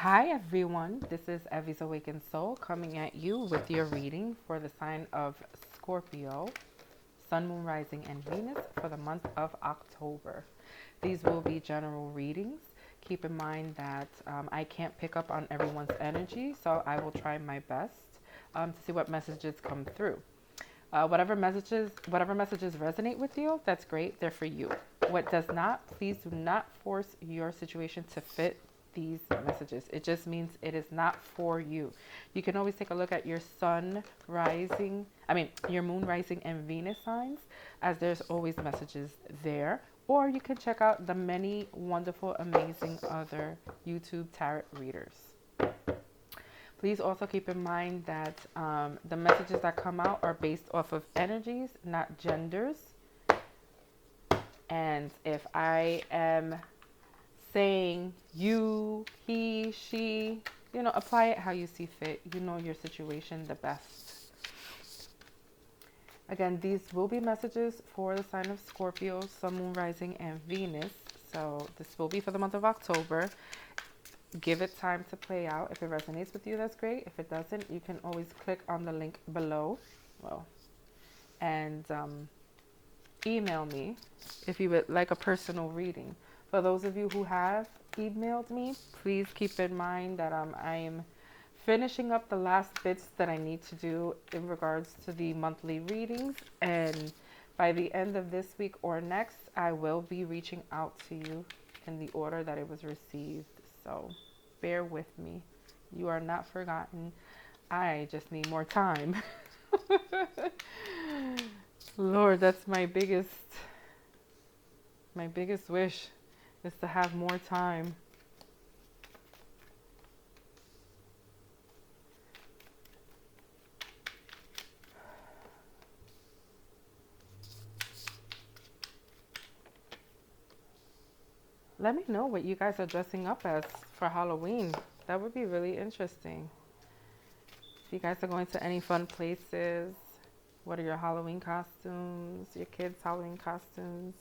Hi everyone, this is Evie's Awakened Soul coming at you with your reading for the sign of Scorpio, Sun, Moon, Rising, and Venus for the month of October. These will be general readings. Keep in mind that I can't pick up on everyone's energy, so I will try my best to see what messages come through. Whatever messages resonate with you, that's great. They're for you. What does not, please do not force your situation to fit these messages. It just means it is not for you. You can always take a look at your your moon rising and Venus signs, as there's always messages there. Or you can check out the many wonderful, amazing other YouTube tarot readers. Please also keep in mind that the messages that come out are based off of energies, not genders. And if I am saying you, he, she, apply it how you see fit. You know your situation the best. Again, these will be messages for the sign of Scorpio, Sun, Moon, Rising, and Venus. So this will be for the month of October. Give it time to play out. If it resonates with you, that's great. If it doesn't, you can always click on the link below. And email me if you would like a personal reading. For those of you who have emailed me, please keep in mind that I'm finishing up the last bits that I need to do in regards to the monthly readings. And by the end of this week or next, I will be reaching out to you in the order that it was received. So bear with me. You are not forgotten. I just need more time. Lord, that's my biggest wish, is to have more time. Let me know what you guys are dressing up as for Halloween. That would be really interesting. If you guys are going to any fun places, what are your Halloween costumes? Your kids' Halloween costumes?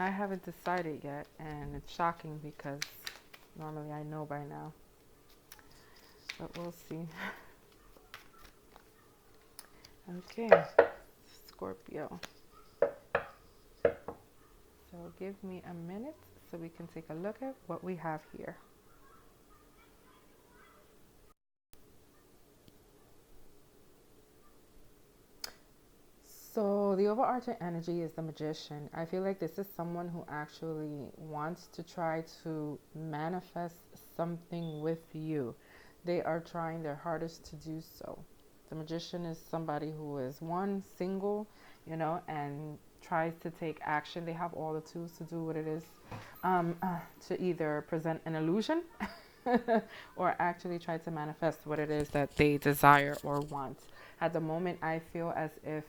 I haven't decided yet, and it's shocking because normally I know by now. But we'll see. Okay, Scorpio. So give me a minute so we can take a look at what we have here. So the overarching energy is the Magician. I feel like this is someone who actually wants to try to manifest something with you. They are trying their hardest to do so. The Magician is somebody who is single, and tries to take action. They have all the tools to do what it is, to either present an illusion or actually try to manifest what it is that they desire or want. At the moment, I feel as if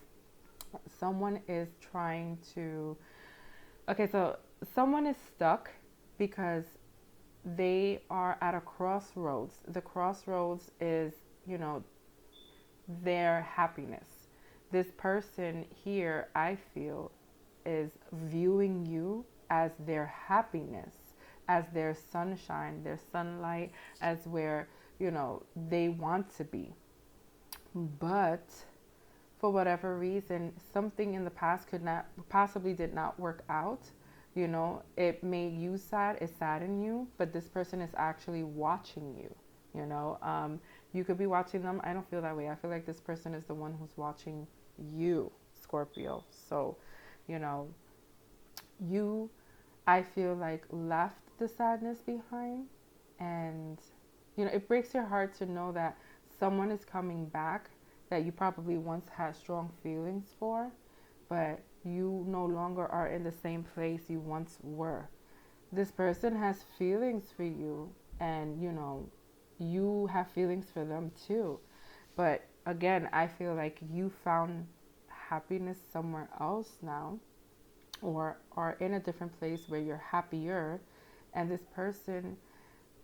someone is trying to, so someone is stuck because they are at a crossroads. The crossroads is, their happiness. This person here, I feel, is viewing you as their happiness, as their sunshine, their sunlight, as where, they want to be. But for whatever reason, something in the past did not work out. It made you sad, it saddened you, but this person is actually watching you. You could be watching them. I don't feel that way. I feel like this person is the one who's watching you, Scorpio. So, you, I feel like, left the sadness behind, and it breaks your heart to know that someone is coming back that you probably once had strong feelings for, but you no longer are in the same place you once were. This person has feelings for you, and you have feelings for them too. But again, I feel like you found happiness somewhere else now, or are in a different place where you're happier, and this person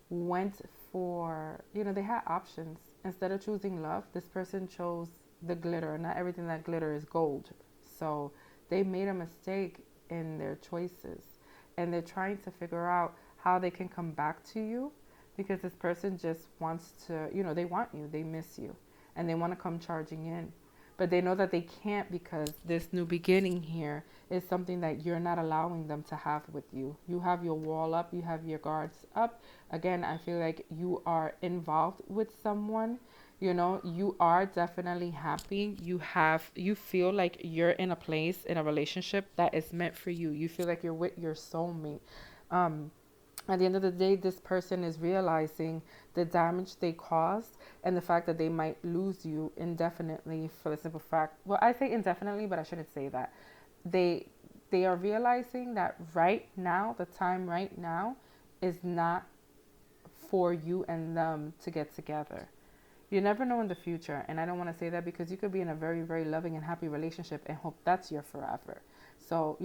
went for, they had options. Instead of choosing love, this person chose the glitter. Not everything that glitter is gold. So they made a mistake in their choices, and they're trying to figure out how they can come back to you, because this person just wants to, they want you, they miss you, and they want to come charging in. But they know that they can't, because this new beginning here is something that you're not allowing them to have with you. You have your wall up, you have your guards up. Again, I feel like you are involved with someone. You are definitely happy. You feel like you're in a place, in a relationship that is meant for you. You feel like you're with your soulmate. Um, at the end of the day, this person is realizing the damage they caused and the fact that they might lose you indefinitely, for the simple fact, well, I say indefinitely, but I shouldn't say that. They they are realizing that right now, the time right now is not for you and them to get together. You never know in the future, and I don't want to say that, because you could be in a very, very loving and happy relationship and hope that's your forever. So,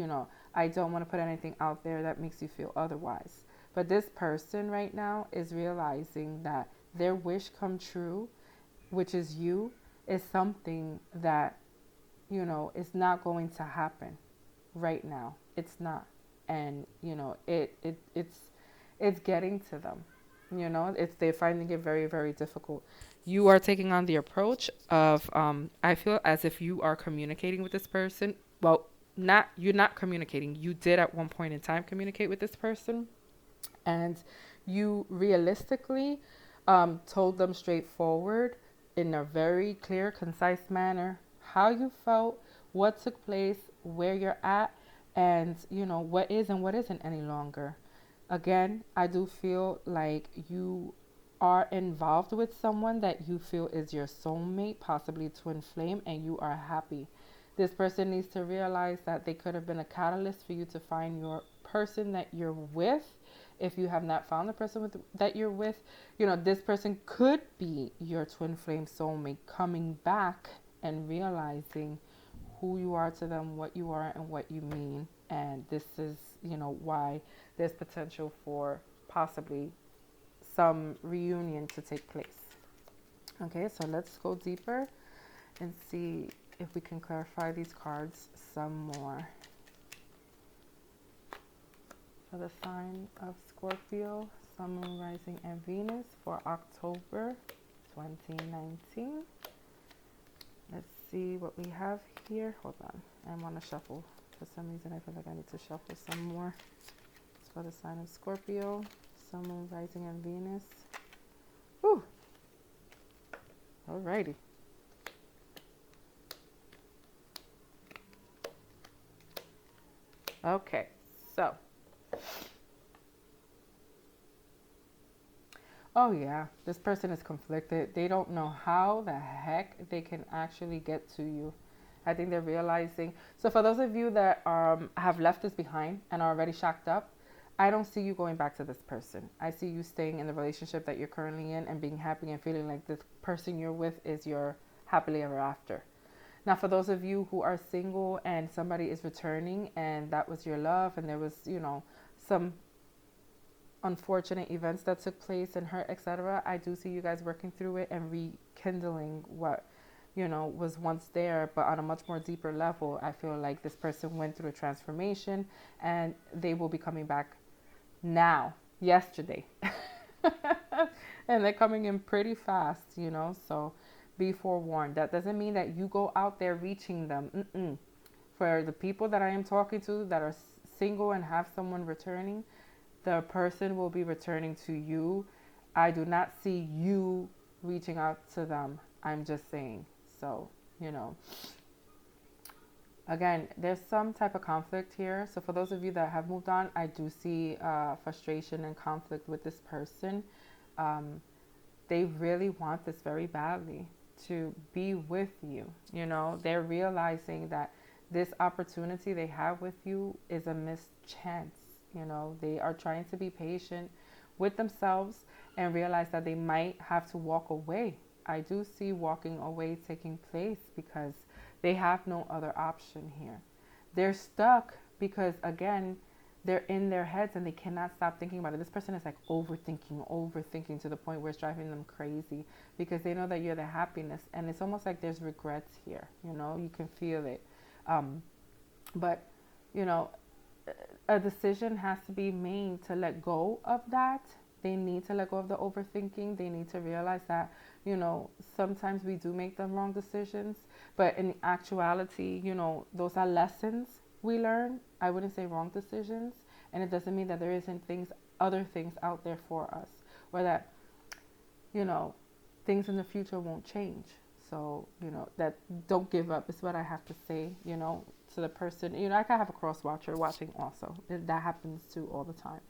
I don't want to put anything out there that makes you feel otherwise. But this person right now is realizing that their wish come true, which is you, is something that, is not going to happen right now. It's not. And, it's getting to them. They're finding it very, very difficult. You are taking on the approach of, I feel as if you are communicating with this person. Well, you're not communicating. You did at one point in time communicate with this person, and you realistically told them straightforward, in a very clear, concise manner, how you felt, what took place, where you're at, and what is and what isn't any longer. Again, I do feel like you are involved with someone that you feel is your soulmate, possibly twin flame, and you are happy. This person needs to realize that they could have been a catalyst for you to find your person that you're with. If you have not found the person that you're with, this person could be your twin flame soulmate coming back and realizing who you are to them, what you are, and what you mean. And this is, why there's potential for possibly some reunion to take place. Okay, so let's go deeper and see if we can clarify these cards some more. For the sign of Scorpio, Sun, Moon, Rising, and Venus for October 2019. Let's see what we have here. Hold on. I want to shuffle. For some reason, I feel like I need to shuffle some more. It's for the sign of Scorpio, Sun, Moon, Rising, and Venus. Whew. Alrighty. Okay, so. Oh yeah, this person is conflicted. They don't know how the heck they can actually get to you. I think they're realizing. So for those of you that have left this behind and are already shocked up, I don't see you going back to this person. I see you staying in the relationship that you're currently in and being happy and feeling like this person you're with is your happily ever after. Now, for those of you who are single and somebody is returning and that was your love, and there was, some unfortunate events that took place and hurt, etc., I do see you guys working through it and rekindling what was once there, but on a much more deeper level. I feel like this person went through a transformation and they will be coming back now, yesterday. And they're coming in pretty fast, so be forewarned. That doesn't mean that you go out there reaching them. For the people that I am talking to that are single and have someone returning, the person will be returning to you. I do not see you reaching out to them. I'm just saying. So, again, there's some type of conflict here. So for those of you that have moved on, I do see frustration and conflict with this person. They really want this very badly, to be with you. They're realizing that this opportunity they have with you is a missed chance. They are trying to be patient with themselves and realize that they might have to walk away. I do see walking away taking place because they have no other option here. They're stuck because, again, they're in their heads and they cannot stop thinking about it. This person is like overthinking to the point where it's driving them crazy because they know that you're the happiness. And it's almost like there's regrets here. You can feel it. But, a decision has to be made to let go of that. They need to let go of the overthinking. They need to realize that, sometimes we do make the wrong decisions, but in actuality, those are lessons we learn. I wouldn't say wrong decisions. And it doesn't mean that there isn't other things out there for us, or that, you know, things in the future won't change. So, that don't give up is what I have to say, to the person. I can have a cross watcher watching also. That happens too all the time.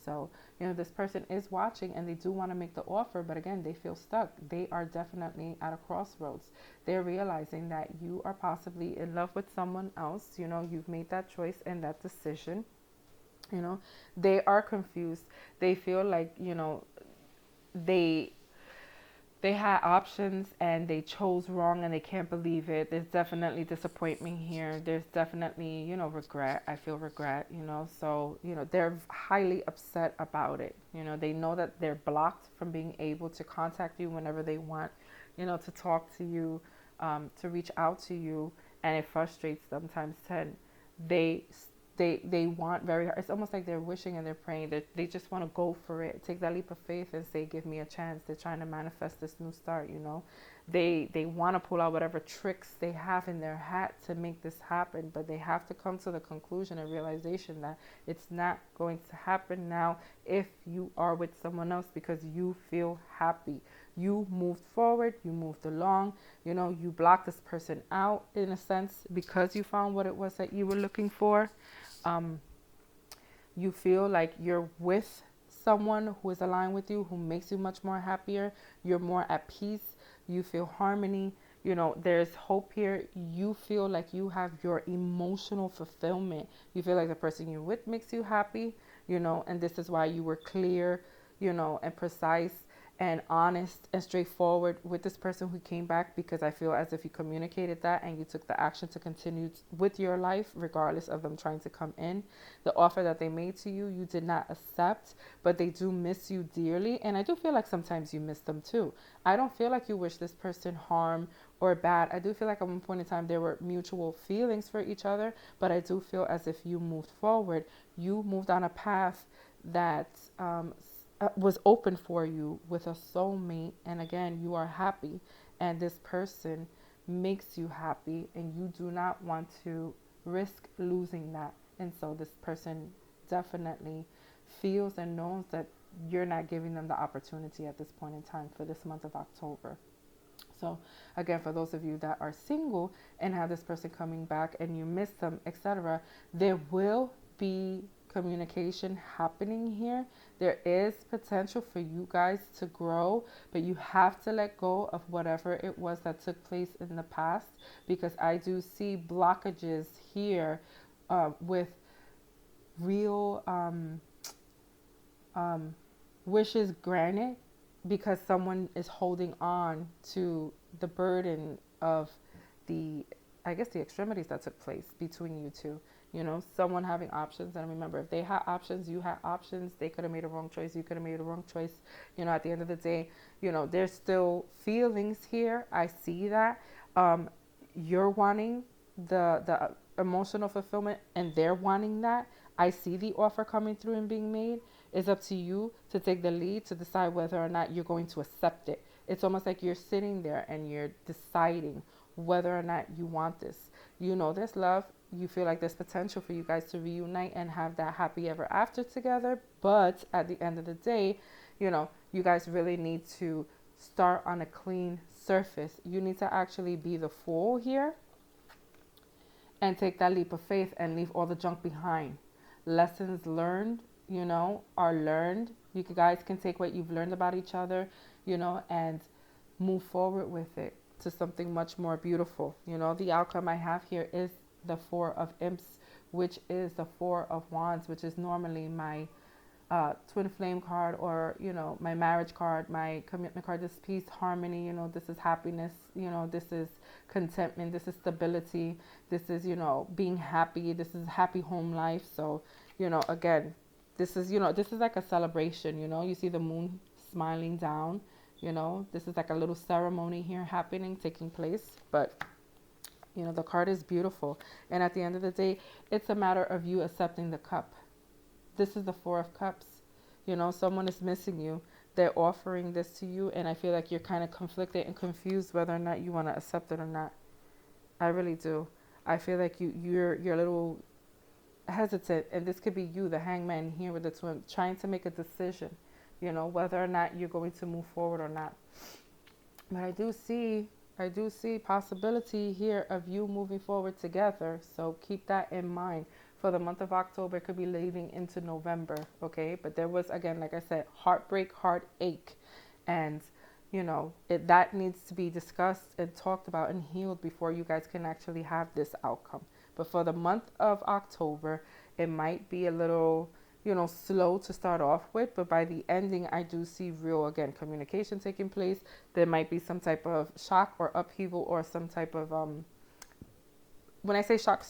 So, this person is watching and they do want to make the offer, but again, they feel stuck. They are definitely at a crossroads. They're realizing that you are possibly in love with someone else. You've made that choice and that decision. They are confused. They feel like, they had options and they chose wrong and they can't believe it. There's definitely disappointment here. There's definitely, regret. I feel regret, so, they're highly upset about it. They know that they're blocked from being able to contact you whenever they want, to talk to you, to reach out to you. And it frustrates them times 10. They want very hard. It's almost like they're wishing and they're praying. They just want to go for it. Take that leap of faith and say, give me a chance. They're trying to manifest this new start, They want to pull out whatever tricks they have in their hat to make this happen. But they have to come to the conclusion and realization that it's not going to happen now if you are with someone else, because you feel happy. You moved forward. You moved along. You blocked this person out in a sense because you found what it was that you were looking for. You feel like you're with someone who is aligned with you, who makes you much more happier. You're more at peace. You feel harmony. There's hope here. You feel like you have your emotional fulfillment. You feel like the person you're with makes you happy, and this is why you were clear, and precise and honest and straightforward with this person who came back, because I feel as if you communicated that and you took the action to continue with your life regardless of them trying to come in. The offer that they made to you, you did not accept, but they do miss you dearly. And I do feel like sometimes you miss them too. I don't feel like you wish this person harm or bad. I do feel like at one point in time there were mutual feelings for each other, but I do feel as if you moved forward. You moved on a path that was open for you with a soulmate, and again, you are happy, and this person makes you happy, and you do not want to risk losing that. And so this person definitely feels and knows that you're not giving them the opportunity at this point in time for this month of October. So again, for those of you that are single and have this person coming back and you miss them, etc., there will be communication happening here. There is potential for you guys to grow, but you have to let go of whatever it was that took place in the past, because I do see blockages here with real wishes granted, because someone is holding on to the burden of the extremities that took place between you two. Someone having options. And remember, if they had options, you had options. They could have made a wrong choice. You could have made a wrong choice. At the end of the day, there's still feelings here. I see that. You're wanting the emotional fulfillment and they're wanting that. I see the offer coming through and being made. It's up to you to take the lead to decide whether or not you're going to accept it. It's almost like you're sitting there and you're deciding whether or not you want this. There's love. You feel like there's potential for you guys to reunite and have that happy ever after together. But at the end of the day, you guys really need to start on a clean surface. You need to actually be the fool here and take that leap of faith and leave all the junk behind. Lessons learned, are learned. You guys can take what you've learned about each other, and move forward with it to something much more beautiful. The outcome I have here is the Four of Imps, which is the Four of Wands, which is normally my twin flame card, or my marriage card, my commitment card. This peace, harmony, this is happiness, this is contentment, this is stability, this is being happy, this is happy home life. So again, this is like a celebration. You see the moon smiling down. This is like a little ceremony here taking place. But the card is beautiful. And at the end of the day, it's a matter of you accepting the cup. this is the Four of Cups. You know, someone is missing you. They're offering this to you, and I feel like you're kind of conflicted and confused whether or not you want to accept it or not. I really do. I feel like you're a little hesitant, and this could be you, the hangman here with the twin, trying to make a decision, you know, whether or not you're going to move forward or not. But I do see possibility here of you moving forward together. So keep that in mind. For the month of October, it could be leading into November, okay? But there was, again, like I said, heartbreak, heartache, and that needs to be discussed and talked about and healed before you guys can actually have this outcome. But for the month of October, it might be a little, slow to start off with, but by the ending, I do see real, again, communication taking place. There might be some type of shock or upheaval or some type of, when I say shock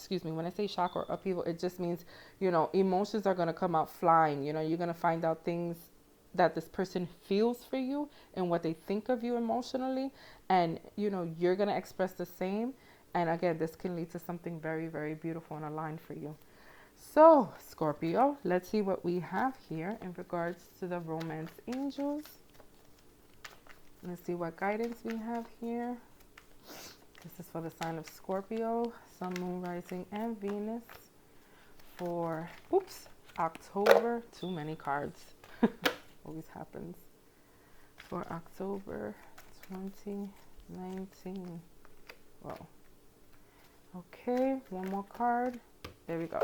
or upheaval, it just means, emotions are going to come out flying. You're going to find out things that this person feels for you and what they think of you emotionally. And, you're going to express the same. And again, this can lead to something very, very beautiful and aligned for you. So, Scorpio, let's see what we have here in regards to the romance angels. Let's see what guidance we have here. This is for the sign of Scorpio, Sun, Moon, Rising, and Venus for, October. Too many cards. Always happens. For October 2019. Whoa. Okay, one more card. There we go.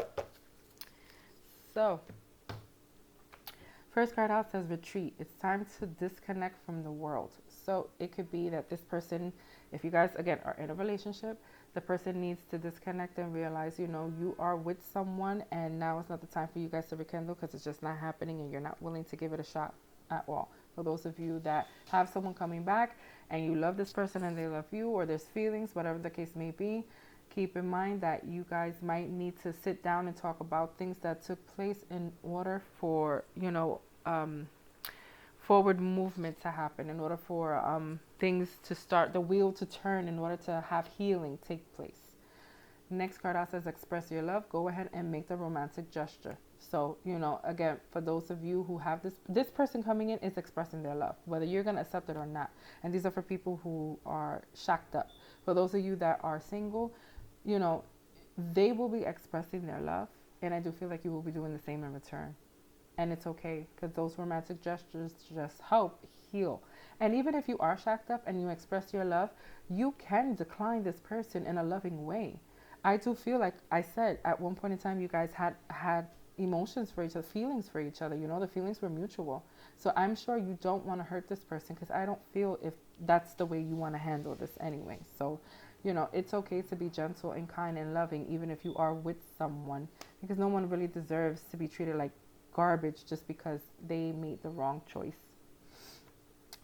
So, first card out says retreat. It's time to disconnect from the world. So it could be that this person, if you guys, again, are in a relationship, the person needs to disconnect and realize, you are with someone and now it's not the time for you guys to rekindle because it's just not happening and you're not willing to give it a shot at all. For those of you that have someone coming back and you love this person and they love you, or there's feelings, whatever the case may be, keep in mind that you guys might need to sit down and talk about things that took place in order for, forward movement to happen, in order for things to start, the wheel to turn, in order to have healing take place. Next card out says express your love. Go ahead and make the romantic gesture. So, again, for those of you who have this person coming in is expressing their love, whether you're going to accept it or not. And these are for people who are shacked up. For those of you that are single, they will be expressing their love. And I do feel like you will be doing the same in return. And it's okay, because those romantic gestures just help heal. And even if you are shacked up and you express your love, you can decline this person in a loving way. I do feel like I said at one point in time, you guys had emotions for each other, feelings for each other. The feelings were mutual. So I'm sure you don't want to hurt this person, because I don't feel if that's the way you want to handle this anyway. So, it's okay to be gentle and kind and loving, even if you are with someone, because no one really deserves to be treated like garbage just because they made the wrong choice.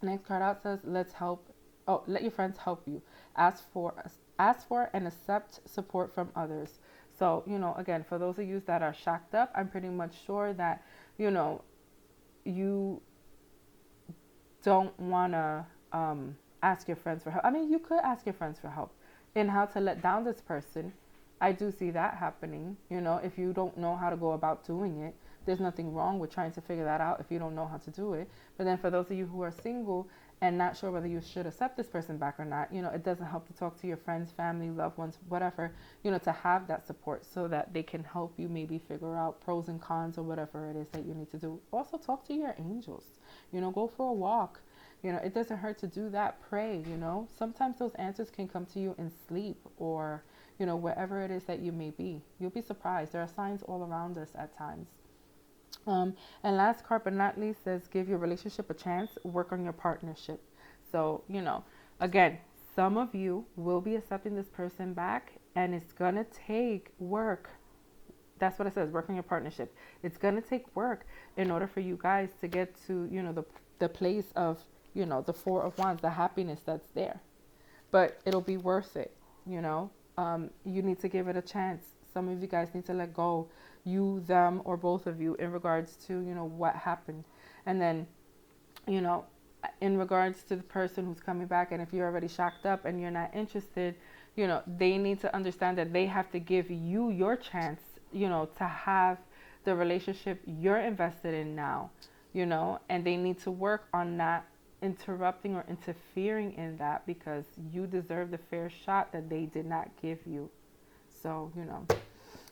Next card out says, let your friends help you. Ask for and accept support from others. So, again, for those of you that are shacked up, I'm pretty much sure that, you don't want to ask your friends for help. I mean, you could ask your friends for help in how to let down this person. I do see that happening. If you don't know how to go about doing it, there's nothing wrong with trying to figure that out if you don't know how to do it. But then for those of you who are single and not sure whether you should accept this person back or not, it doesn't help to talk to your friends, family, loved ones, whatever, to have that support so that they can help you maybe figure out pros and cons or whatever it is that you need to do. Also talk to your angels, go for a walk. It doesn't hurt to do that. Pray, sometimes those answers can come to you in sleep or, wherever it is that you may be. You'll be surprised. There are signs all around us at times. And last card but not least says, give your relationship a chance, work on your partnership. So, again, some of you will be accepting this person back, and it's going to take work. That's what it says, work on your partnership. It's going to take work in order for you guys to get to, the place of, the Four of Wands, the happiness that's there. But it'll be worth it, you need to give it a chance. Some of you guys need to let go, you, them, or both of you, in regards to, what happened. And then, in regards to the person who's coming back, and if you're already shocked up and you're not interested, they need to understand that they have to give you your chance, to have the relationship you're invested in now, you know, and they need to work on not interrupting or interfering in that, because you deserve the fair shot that they did not give you. So, you know,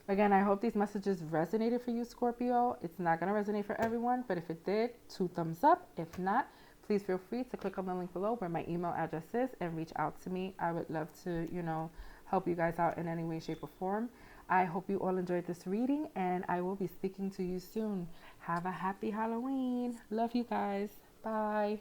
again, I hope these messages resonated for you, Scorpio. It's not going to resonate for everyone, but if it did, 2 thumbs up. If not, please feel free to click on the link below where my email address is and reach out to me. I would love to, you know, help you guys out in any way, shape, or form. I hope you all enjoyed this reading, and I will be speaking to you soon. Have a happy Halloween. Love you guys. Bye.